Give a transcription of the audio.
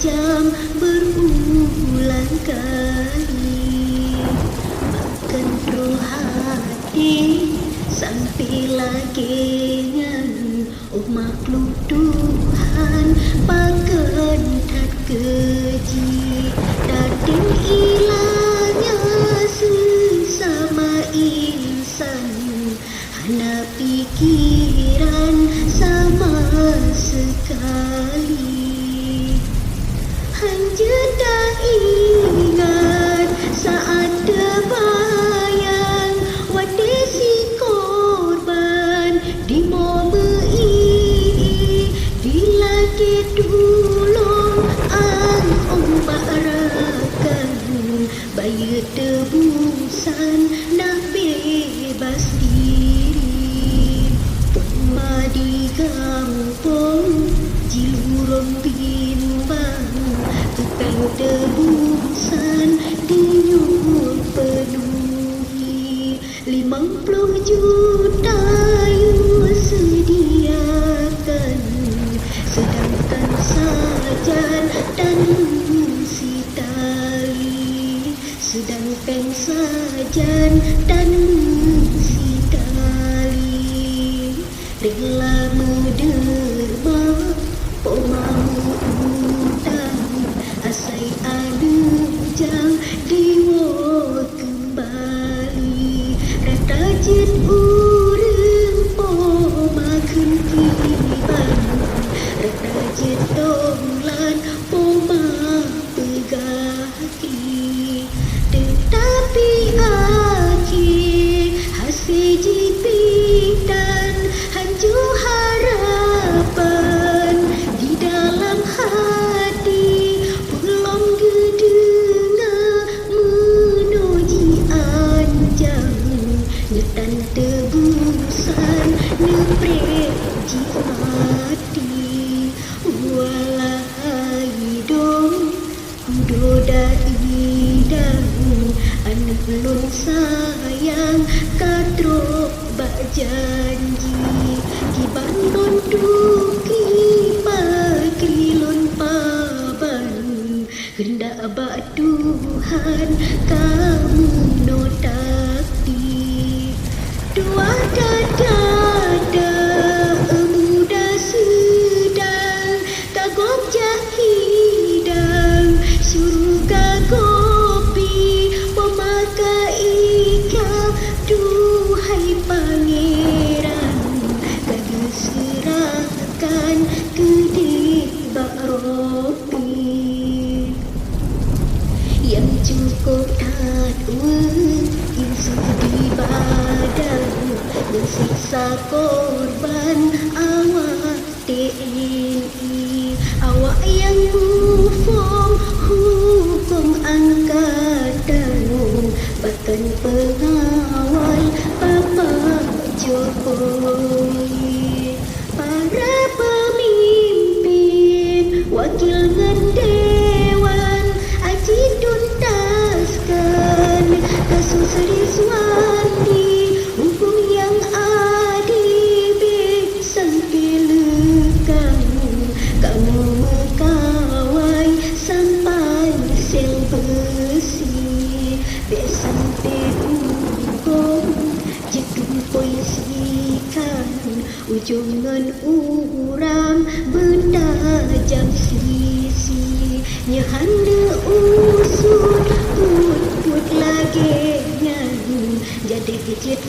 jam berulang kali, makan roh hati sampai lagi ngan oh makhluk Tuhan pakan tak keji dating ilahnya sesama insan hana pikiran sama sekali. Hanya dah ingat saat terbayang wadah si korban di momen ini bila ditulung ang ombak rakan bayi tebusan nak bebas diri. Pema di kampung jilurong bimbang tukang tebusan dinyur penuhi 50 juta you sediakan, sedangkan sajan dan si tali, sedangkan sajan dan si tali rela menderma pomamu utang asai anujang diwo kembali rata jet urang pomakan kiban rata jet donglan poma pegati tetapi akhir hasil jipitan hancur harapan di dalam hati belum kedengar menuji anjang nyetan tebusan neprek mati walai dong kudoda idang anak lun sayang katrok bak janji kiban non duki pakrilon paban hendak bak Tuhan kamu no takdir dua dada muda sedang kagok jahidang surga kopi pemakai ikam duhai pangeran kadu serahkan ke dibak ropi yang cukup tatwa insu di badan bersiksa korban awak TNI awak yang mufom hukum angkatan bahkan pengawal Bapak Jokowi para pemimpin wakil ngan dewan aji tuntaskan kasus Rizwandi hukum yang adil sampai lekang kamu mengkawai sampai sel besi sampai hukum jedung polisikan ujungan uram benda jam sisi nyahanda usut put lagi nyan jadi kecil